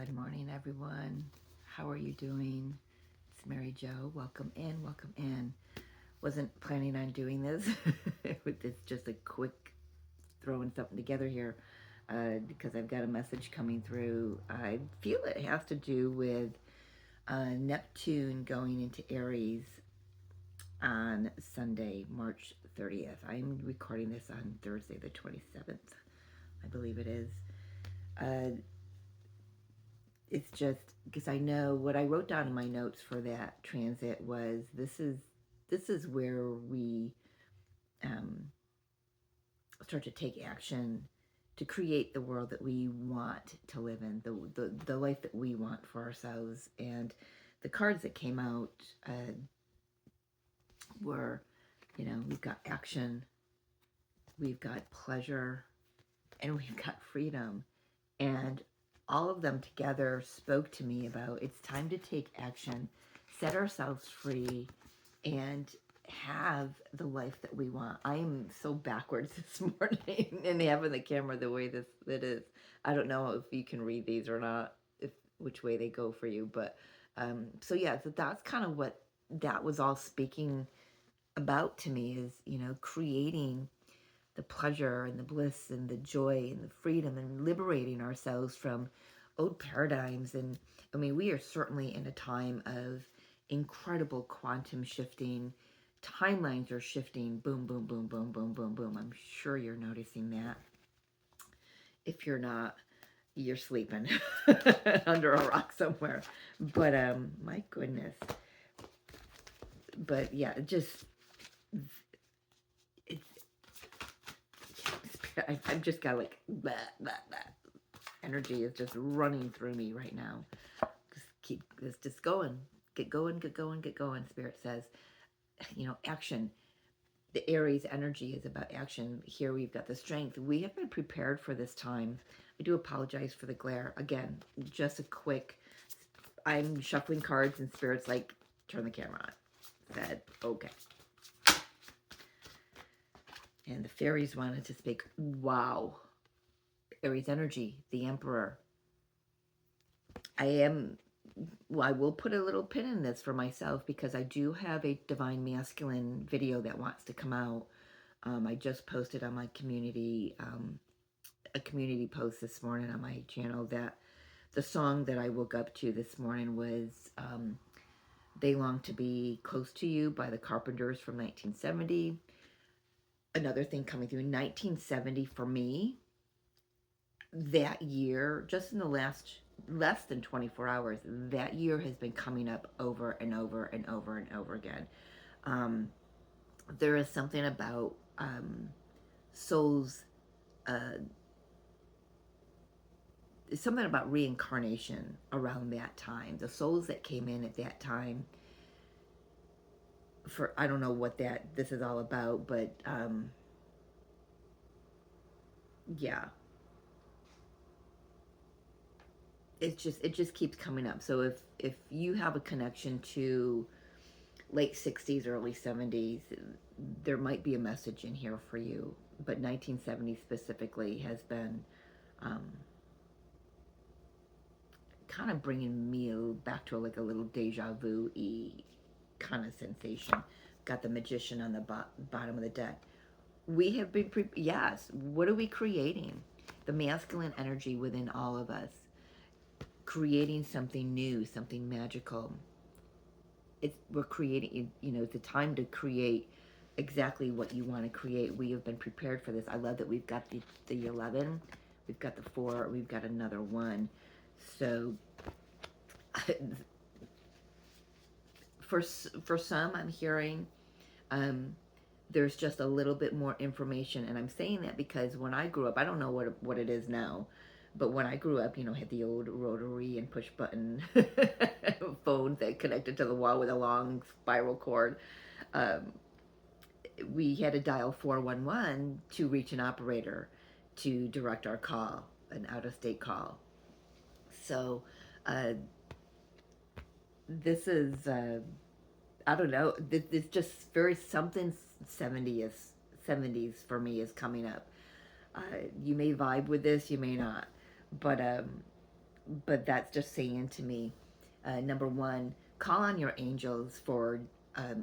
Good morning, everyone. How are you doing? It's Mary Jo. Welcome in, welcome in. Wasn't planning on doing this. It's just a quick throwing something together here because I've got a message coming through. I feel it has to do with Neptune going into Aries on Sunday, March 30th. I'm recording this on Thursday, the 27th, I believe it is. It's just because I know what I wrote down in my notes for that transit was this is where we um, start to take action to create the world that we want to live in, the life that we want for ourselves. And the cards that came out were, we've got action, we've got pleasure, and we've got freedom. And all of them together spoke to me about it's time to take action, set ourselves free, and have the life that we want. I am so backwards this morning and having the camera the way this it is. I don't know if you can read these or not, if which way they go for you, but so yeah, so that's kind of what that was all speaking about to me is, creating the pleasure and the bliss and the joy and the freedom and liberating ourselves from old paradigms. And I mean, we are certainly in a time of incredible quantum shifting. Timelines are shifting. Boom, boom, boom, boom, boom, boom, boom. I'm sure you're noticing that. If you're not, you're sleeping under a rock somewhere. But my goodness. But yeah, just it's I've just got like that energy is just running through me right now. Just keep this just going. Get going, get going, get going. Spirit says, action. The Aries energy is about action. Here we've got the strength. We have been prepared for this time. I do apologize for the glare. Again, just a quick, I'm shuffling cards and Spirit's like, turn the camera on. Said, okay. And the fairies wanted to speak. Wow. Aries energy, the Emperor. I will put a little pin in this for myself because I do have a Divine Masculine video that wants to come out. I just posted on my community, a community post this morning on my channel that the song that I woke up to this morning was They Long to Be Close to You by the Carpenters from 1970. Another thing coming through, 1970 for me, that year, just in the less than 24 hours, that year has been coming up over and over and over and over again. There is something about souls, something about reincarnation around that time. The souls that came in at that time, for I don't know what this is all about, but yeah, it just keeps coming up. So if you have a connection to late 60s, early 70s, there might be a message in here for you. But 1970 specifically has been kind of bringing me back to like a little deja vu-y kind of sensation. Got the Magician on the bottom of the deck. We have been, yes, what are we creating? The masculine energy within all of us. Creating something new, something magical. We're creating, it's a time to create exactly what you want to create. We have been prepared for this. I love that we've got the 11, we've got the 4, we've got another 1. So for some, I'm hearing there's just a little bit more information, and I'm saying that because when I grew up, I don't know what it is now, but when I grew up, had the old rotary and push button phones that connected to the wall with a long spiral cord. We had to dial 411 to reach an operator to direct our call, an out-of-state call. So this is, I don't know, it's just very something 70s for me is coming up. You may vibe with this, you may not, but but that's just saying to me, number one, call on your angels for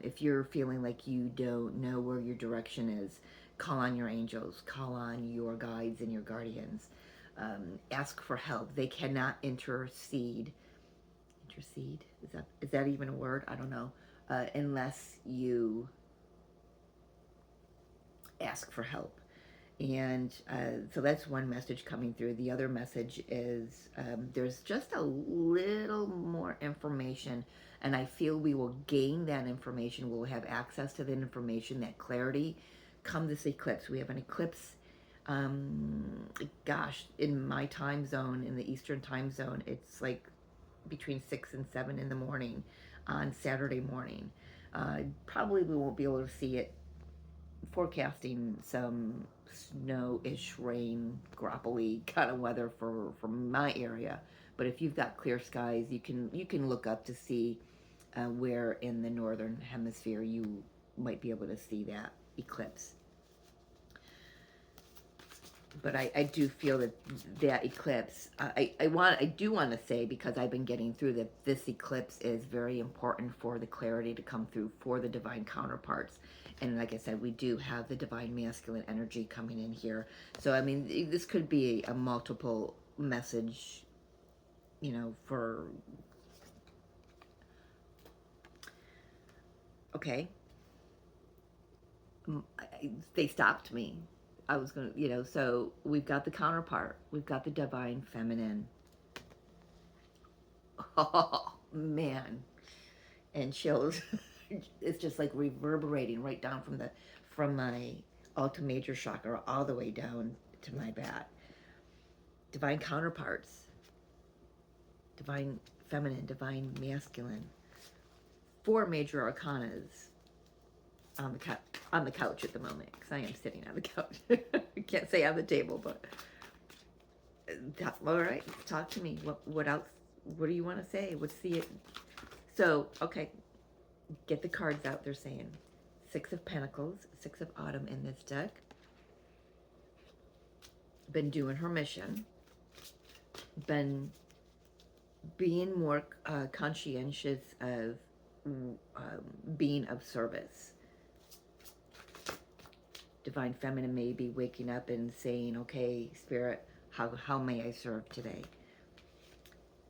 if you're feeling like you don't know where your direction is, call on your angels, call on your guides and your guardians. Ask for help. They cannot intercede. Intercede? Is that even a word? I don't know. Unless you ask for help. And so that's one message coming through. The other message is there's just a little more information, and I feel we will gain that information. We'll have access to that information, that clarity, come this eclipse. We have an eclipse. Gosh, in my time zone, in the Eastern time zone, it's like between 6 and 7 in the morning on Saturday morning. Probably we won't be able to see it, forecasting some snow-ish, rain, grapply kind of weather for my area. But if you've got clear skies, you can look up to see where in the northern hemisphere you might be able to see that eclipse. But I do feel that that eclipse, I do want to say, because I've been getting through, that this eclipse is very important for the clarity to come through for the divine counterparts. And like I said, we do have the divine masculine energy coming in here. So, I mean, this could be a multiple message, for, okay, they stopped me. I was going to, so we've got the counterpart. We've got the divine feminine. Oh, man. And chills. It's just like reverberating right down from my Alta Major chakra all the way down to my back. Divine counterparts. Divine feminine, divine masculine. 4 major arcanas on the couch at the moment, because I am sitting on the couch. I can't say on the table, but all right. Talk to me. What else? What do you want to say? What's the so? Okay, get the cards out. They're saying 6 of Pentacles, 6 of Autumn in this deck. Been doing her mission. Been being more conscientious of being of service. Divine feminine may be waking up and saying, okay, Spirit, how may I serve today?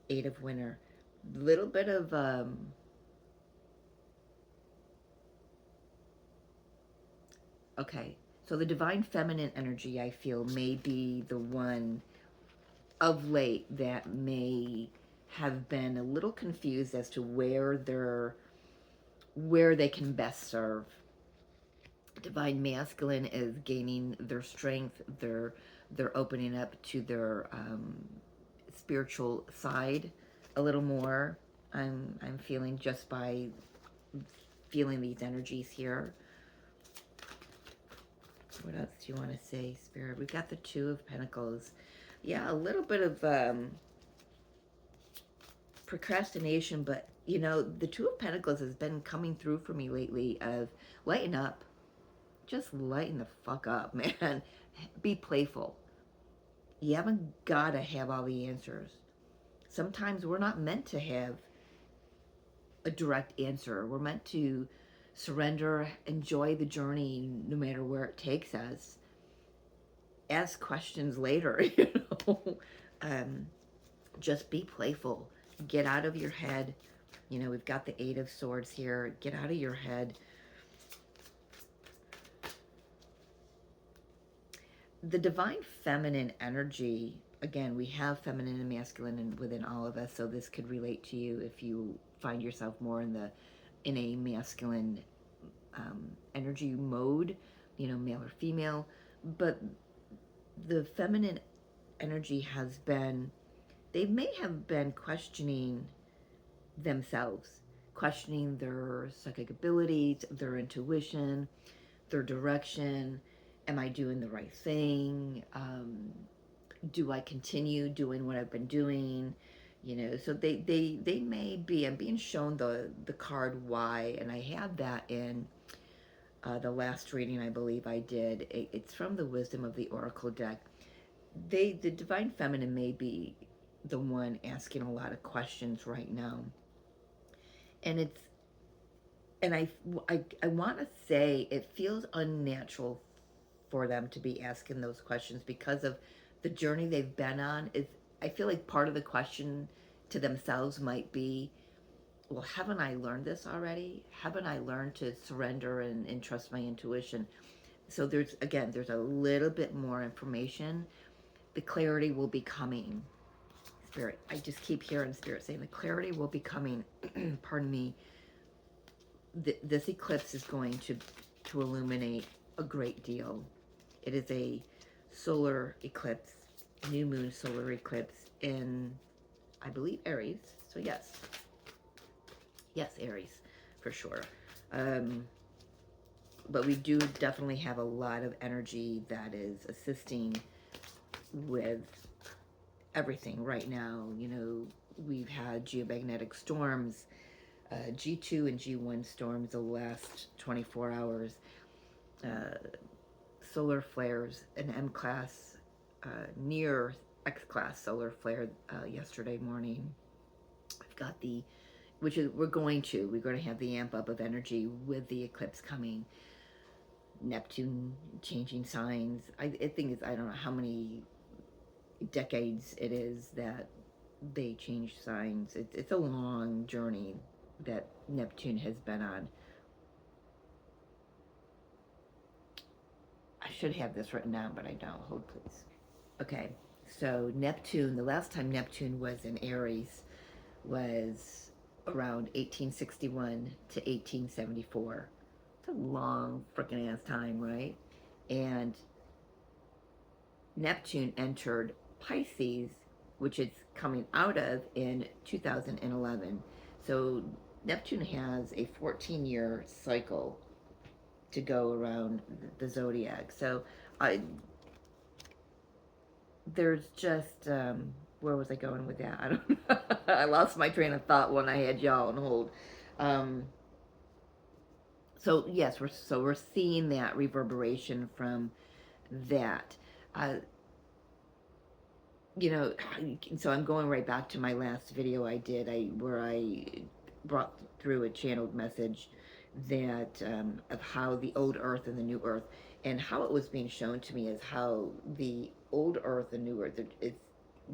8 of Winter. Little bit of okay, so the divine feminine energy, I feel, may be the one of late that may have been a little confused as to where they can best serve. Divine masculine is gaining their strength. They're opening up to their spiritual side a little more. I'm feeling, just by feeling these energies here. What else do you want to say, Spirit? We've got the 2 of Pentacles. Yeah, a little bit of procrastination, but the 2 of Pentacles has been coming through for me lately of lighten up. Just lighten the fuck up, man. Be playful. You haven't got to have all the answers. Sometimes we're not meant to have a direct answer. We're meant to surrender, enjoy the journey no matter where it takes us. Ask questions later, just be playful. Get out of your head. We've got the 8 of Swords here. Get out of your head. The divine feminine energy, again, we have feminine and masculine within all of us, so this could relate to you if you find yourself more in a masculine energy mode, male or female. But the feminine energy they may have been questioning themselves, questioning their psychic abilities, their intuition, their direction. Am I doing the right thing? Do I continue doing what I've been doing? So they may be, I'm being shown the card why, and I had that in the last reading I believe I did. It's from the Wisdom of the Oracle deck. The divine feminine may be the one asking a lot of questions right now. And it's, and I want to say it feels unnatural for them to be asking those questions because of the journey they've been on. Is, I feel like part of the question to themselves might be, well, haven't I learned this already? Haven't I learned to surrender and trust my intuition? So there's, again, there's a little bit more information. The clarity will be coming. Spirit, I just keep hearing Spirit saying the clarity will be coming. Pardon me. This eclipse is going to illuminate a great deal. It is a solar eclipse, new moon solar eclipse in, I believe, Aries. So yes, Aries, for sure. But we do definitely have a lot of energy that is assisting with everything right now. You know, we've had geomagnetic storms, G2 and G1 storms the last 24 hours, uh, solar flares, an M class, near X class solar flare yesterday morning. I've got the, which is, we're going to have the amp up of energy with the eclipse coming. Neptune changing signs. I think it's, I don't know how many decades it is that they change signs. It's a long journey that Neptune has been on. I should have this written down, but I don't. Hold, please. Okay, so Neptune, the last time Neptune was in Aries was around 1861 to 1874. It's a long freaking ass time, right? And Neptune entered Pisces, which it's coming out of in 2011. So Neptune has a 14-year cycle to go around the zodiac. So I, there's just, where was I going with that? I don't know. I lost my train of thought when I had y'all on hold. Um, so yes, we're seeing that reverberation from that. Uh, you know, so I'm going right back to my last video I did, where I brought through a channeled message that, of how the old Earth and the new Earth, and how it was being shown to me is how the old Earth and new Earth, it's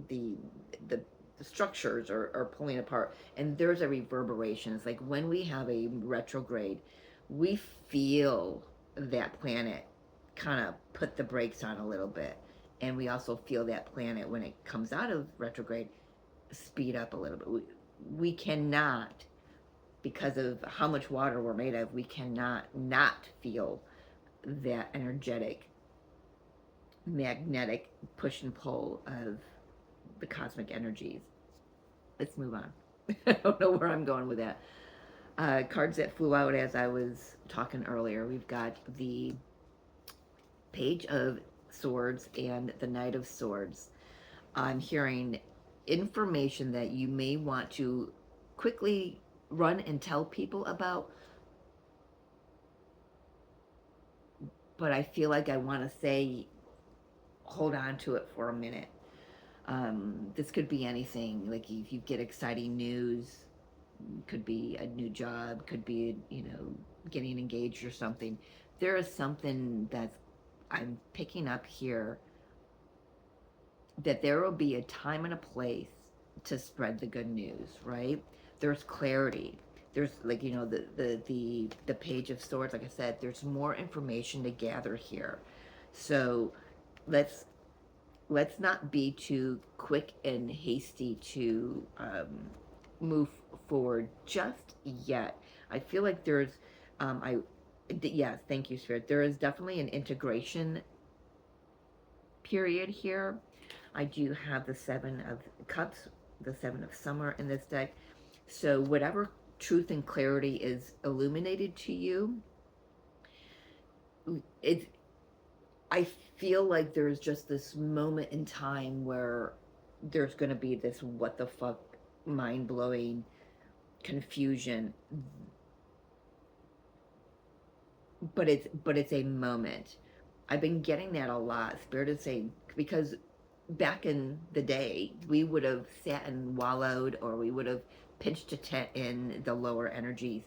the the the structures are pulling apart, and there's a reverberation. It's like when we have a retrograde, we feel that planet kind of put the brakes on a little bit, and we also feel that planet when it comes out of retrograde speed up a little bit. We cannot, because of how much water we're made of, we cannot not feel that energetic magnetic push and pull of the cosmic energies. Let's move on. I don't know where I'm going with that. Cards that flew out as I was talking earlier. We've got the Page of Swords and the Knight of Swords. I'm hearing information that you may want to quickly run and tell people about, but I feel like I want to say hold on to it for a minute. This could be anything. Like if you get exciting news, could be a new job, could be, you know, getting engaged or something. There is something that's, I'm picking up here, that there will be a time and a place to spread the good news, right? There's clarity. There's, like, you know, the Page of Swords, like I said, there's more information to gather here. So let's not be too quick and hasty to move forward just yet. I feel like there's, yes, thank you, Spirit. There is definitely an integration period here. I do have the Seven of Cups, the Seven of Summer in this deck. So whatever truth and clarity is illuminated to you, it, I feel like there's just this moment in time where there's going to be this what the fuck mind-blowing confusion, but it's a moment. I've been getting that a lot. Spirit is saying, because back in the day, we would have sat and wallowed, or we would have pitched a tent in the lower energies.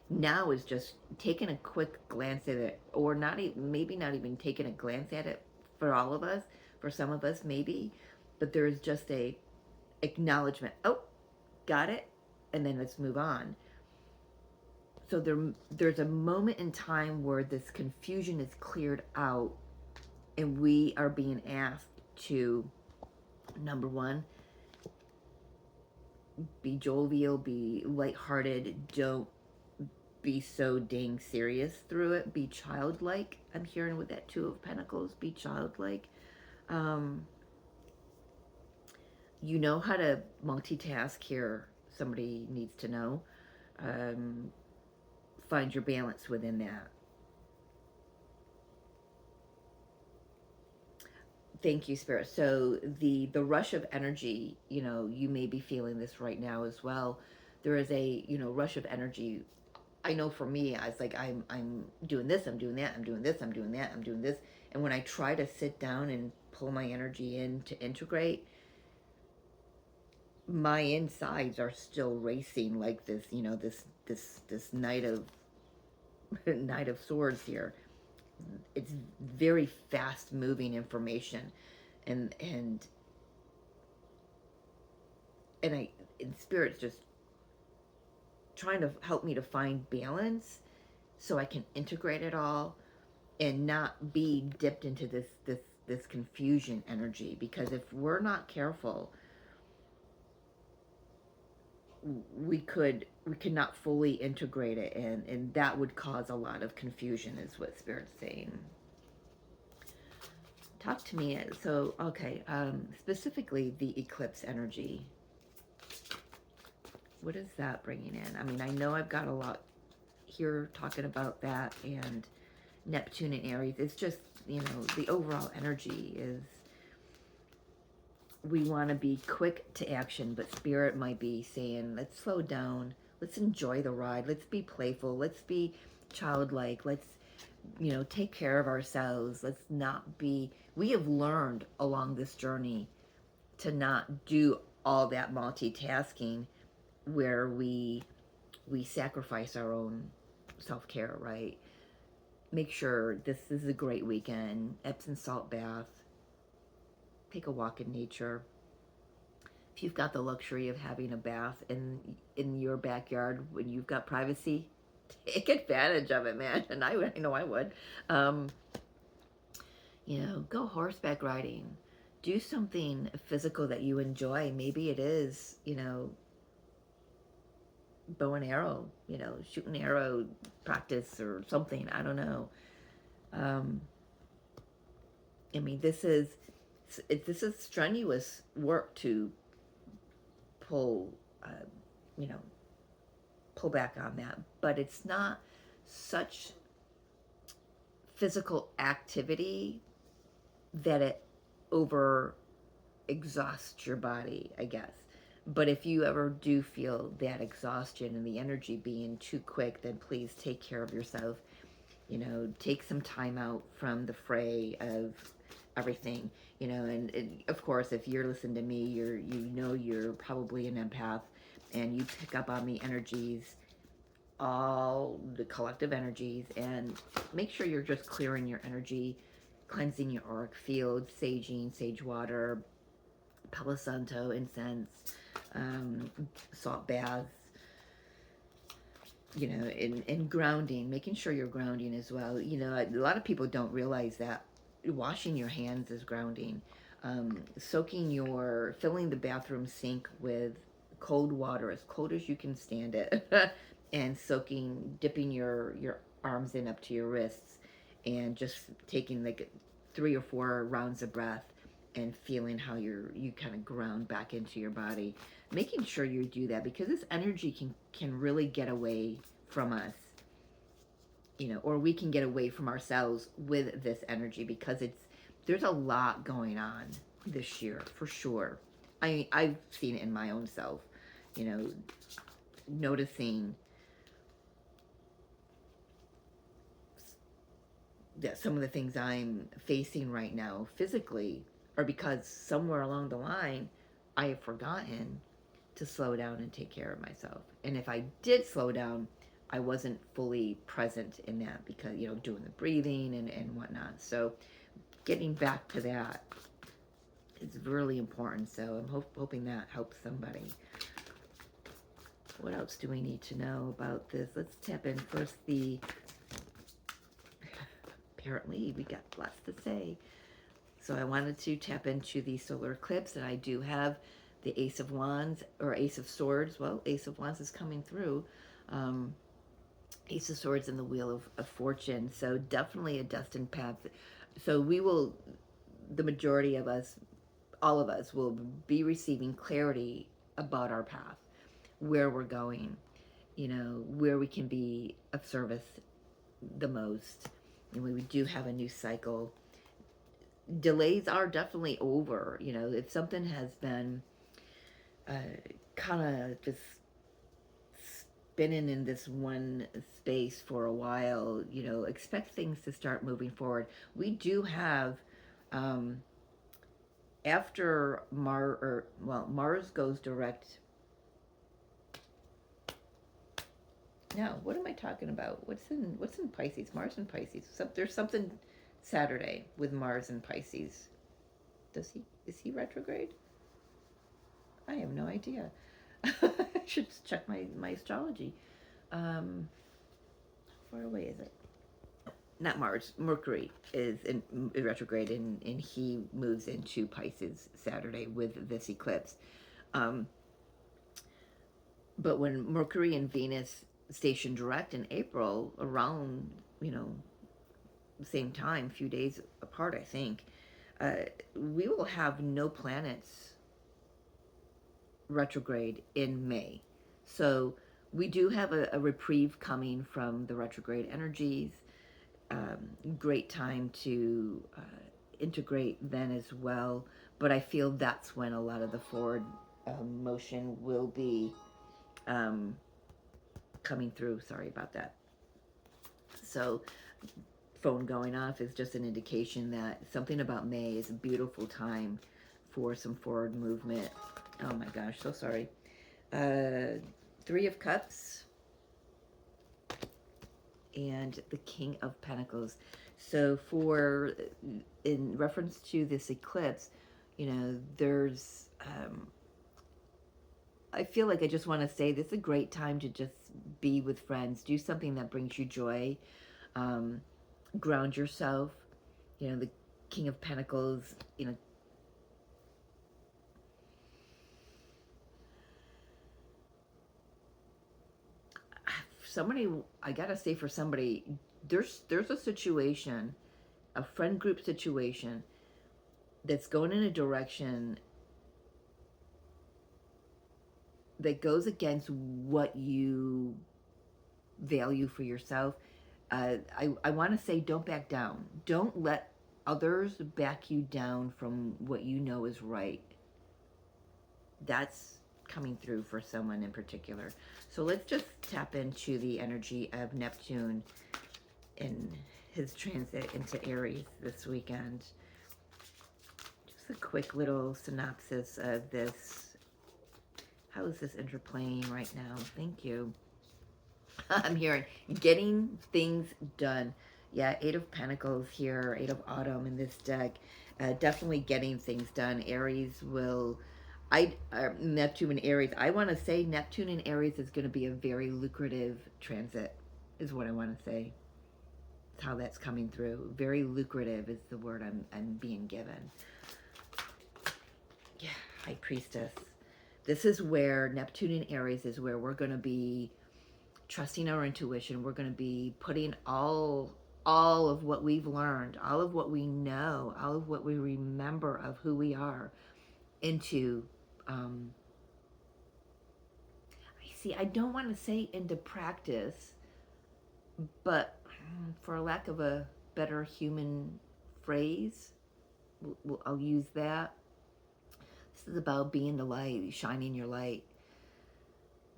Now is just taking a quick glance at it, or not even, maybe not even taking a glance at it for all of us, for some of us maybe, but there's just a acknowledgement. Oh, got it, and then let's move on. So there's a moment in time where this confusion is cleared out, and we are being asked to, number one, be jovial, be lighthearted, don't be so dang serious through it, be childlike. I'm hearing with that Two of Pentacles, be childlike. Um, you know how to multitask here, somebody needs to know. Um, find your balance within that. Thank you, Spirit. So the rush of energy, you know, you may be feeling this right now as well. There is a, you know, rush of energy. I know for me, I was like, I'm doing this, I'm doing that, I'm doing this, I'm doing that, I'm doing this. And when I try to sit down and pull my energy in to integrate, my insides are still racing like this, you know, this knight of knight of swords here. It's very fast moving information, and and I, and Spirit's just trying to help me to find balance so I can integrate it all and not be dipped into this confusion energy, because if we're not careful, we could not fully integrate it, and that would cause a lot of confusion, is what Spirit's saying. Talk to me. So okay, specifically the eclipse energy, what is that bringing in? I mean, I know I've got a lot here talking about that, and Neptune and Aries. It's just, you know, the overall energy is, we want to be quick to action, but Spirit might be saying, let's slow down, let's enjoy the ride, let's be playful, let's be childlike, let's, you know, take care of ourselves, let's not be, we have learned along this journey to not do all that multitasking where we sacrifice our own self-care, right? Make sure this is a great weekend. Epsom salt bath. Take a walk in nature. If you've got the luxury of having a bath in your backyard when you've got privacy, take advantage of it, man. And I know I would. Um, you know, go horseback riding. Do something physical that you enjoy. Maybe it is, you know, bow and arrow, you know, shoot and arrow practice or something. I don't know. I mean, this is strenuous work to pull, you know, pull back on that, but it's not such physical activity that it over exhausts your body, I guess. But if you ever do feel that exhaustion and the energy being too quick, then please take care of yourself. You know, take some time out from the fray of everything. You know, and of course, if you're listening to me, you know you're probably an empath, and you pick up on the energies, all the collective energies, and make sure you're just clearing your energy, cleansing your auric field, saging, sage water, Palo Santo, incense, salt baths, you know, and grounding, making sure you're grounding as well. You know, a lot of people don't realize that washing your hands is grounding. Filling the bathroom sink with cold water, as cold as you can stand it, and dipping your arms in up to your wrists, and just taking like 3 or 4 rounds of breath, and feeling how you kind of ground back into your body. Making sure you do that, because this energy can really get away from us, you know, or we can get away from ourselves with this energy, because there's a lot going on this year for sure. I've seen it in my own self, you know, noticing that some of the things I'm facing right now physically or because somewhere along the line I have forgotten to slow down and take care of myself. And if I did slow down, I wasn't fully present in that because, doing the breathing and whatnot. So getting back to that is really important. So I'm hoping that helps somebody. What else do we need to know about this? Let's tap in first apparently we got lots to say. So I wanted to tap into the solar eclipse, and I do have the Ace of Wands, or Ace of Swords. Well, Ace of Wands is coming through. Ace of Swords and the Wheel of Fortune. So definitely a destined path. So the majority of us, all of us, will be receiving clarity about our path, where we're going, where we can be of service the most. And we do have a new cycle. Delays are definitely over. If something has been kind of just spinning in this one space for a while, expect things to start moving forward. We do have, after Mars goes direct. No, what am I talking about? What's in Pisces? Mars and Pisces. There's something Saturday with Mars and Pisces. Is he retrograde? I have no idea. I should check my astrology. How far away is it? Not Mars. Mercury is in retrograde, and he moves into Pisces Saturday with this eclipse. But when Mercury and Venus station direct in April, around the same time, a few days apart, I think, we will have no planets retrograde in May. So we do have a reprieve coming from the retrograde energies. Great time to integrate then as well. But I feel that's when a lot of the forward motion will be coming through. Sorry about that. So phone going off is just an indication that something about May is a beautiful time for some forward movement. Oh my gosh, so sorry. Three of Cups and the King of Pentacles. So in reference to this eclipse, there's I feel like I just want to say this is a great time to just be with friends, do something that brings you joy, ground yourself. The King of Pentacles, I gotta say, for somebody, there's a situation, a friend group situation, that's going in a direction that goes against what you value for yourself. I want to say, don't back down. Don't let others back you down from what you know is right. That's coming through for someone in particular. So let's just tap into the energy of Neptune in his transit into Aries this weekend. Just a quick little synopsis of this. How is this interplaying right now? Thank you. I'm hearing getting things done. Yeah, Eight of Pentacles here, Eight of Autumn in this deck. Definitely getting things done. Aries will... Neptune and Aries. I want to say Neptune and Aries is going to be a very lucrative transit, is what I want to say. That's how that's coming through. Very lucrative is the word I'm being given. Yeah, High Priestess. This is where Neptune and Aries is where we're going to be trusting our intuition. We're going to be putting all of what we've learned, all of what we know, all of what we remember of who we are into, I don't want to say into practice, but for lack of a better human phrase, I'll use that. This is about being the light, shining your light,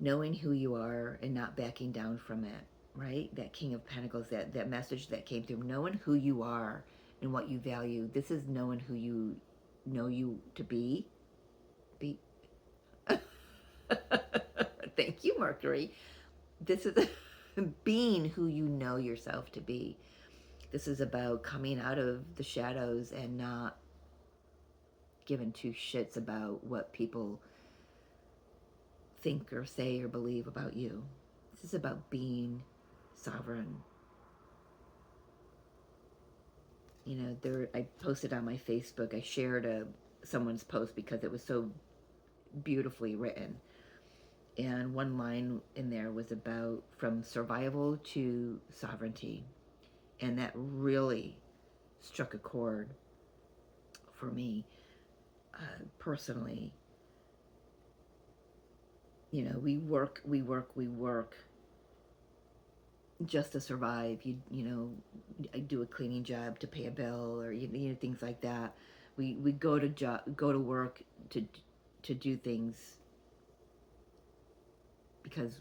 knowing who you are and not backing down from it, right? That King of Pentacles, that message that came through, knowing who you are and what you value. This is knowing who you know you to be. Be. Thank you, Mercury. This is being who you know yourself to be. This is about coming out of the shadows and not giving two shits about what people think or say or believe about you. This is about being sovereign. You know, I posted on my Facebook, I shared someone's post because it was so beautifully written. And one line in there was about from survival to sovereignty. And that really struck a chord for me personally. You know, we work just to survive. You know, I do a cleaning job to pay a bill, or things like that. We go to work to do things because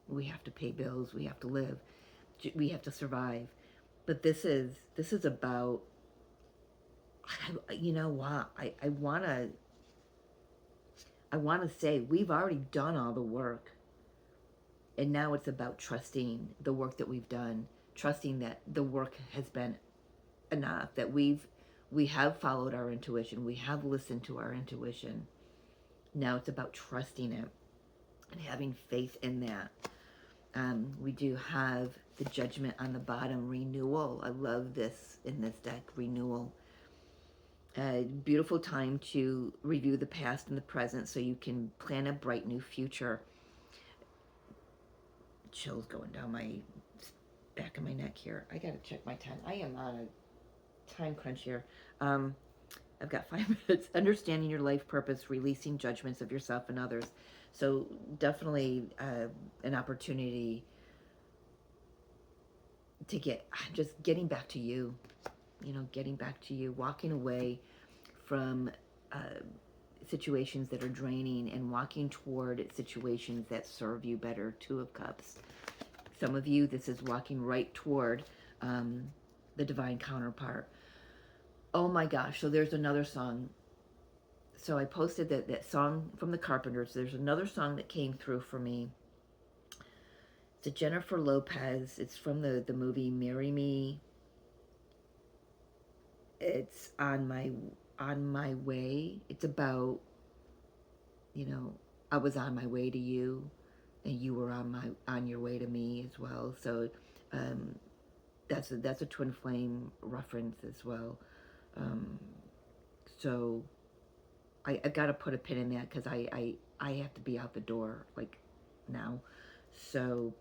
we have to pay bills, we have to live, we have to survive. But this is about, you know what, I want to say we've already done all the work, and now it's about trusting the work that we've done, trusting that the work has been enough, that we have followed our intuition, we have listened to our intuition. Now it's about trusting it and having faith in that. We do have the Judgment on the bottom, renewal. I love this in this deck, renewal. A beautiful time to review the past and the present so you can plan a bright new future. Chills going down my back of my neck here. I gotta check my time. I am on a time crunch here. I've got 5 minutes. Understanding your life purpose, releasing judgments of yourself and others. So definitely an opportunity to just getting back to you. You know, getting back to you, walking away from situations that are draining and walking toward situations that serve you better. 2 of Cups. Some of you, this is walking right toward the divine counterpart. Oh my gosh, so there's another song. So I posted that song from the Carpenters. There's another song that came through for me. It's a Jennifer Lopez. It's from the movie Marry Me. It's on my way. It's about, you know, I was on my way to you, and you were on your way to me as well. So that's a twin flame reference as well. So I got to put a pin in that because I have to be out the door like now. So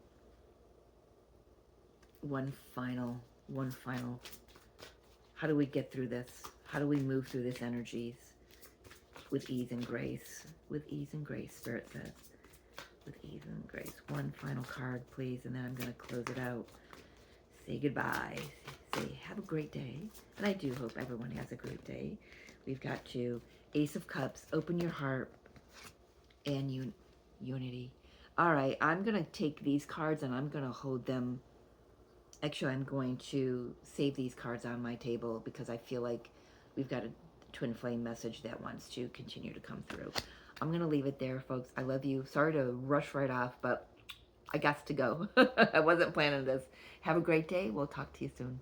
one final. How do we get through this? How do we move through this energies with ease and grace? With ease and grace, Spirit says. With ease and grace. One final card, please, and then I'm going to close it out. Say goodbye. Say have a great day. And I do hope everyone has a great day. We've got Ace of Cups. Open your heart and unity. All right, I'm going to take these cards and I'm going to hold them. Actually, I'm going to save these cards on my table because I feel like we've got a twin flame message that wants to continue to come through. I'm going to leave it there, folks. I love you. Sorry to rush right off, but I got to go. I wasn't planning this. Have a great day. We'll talk to you soon.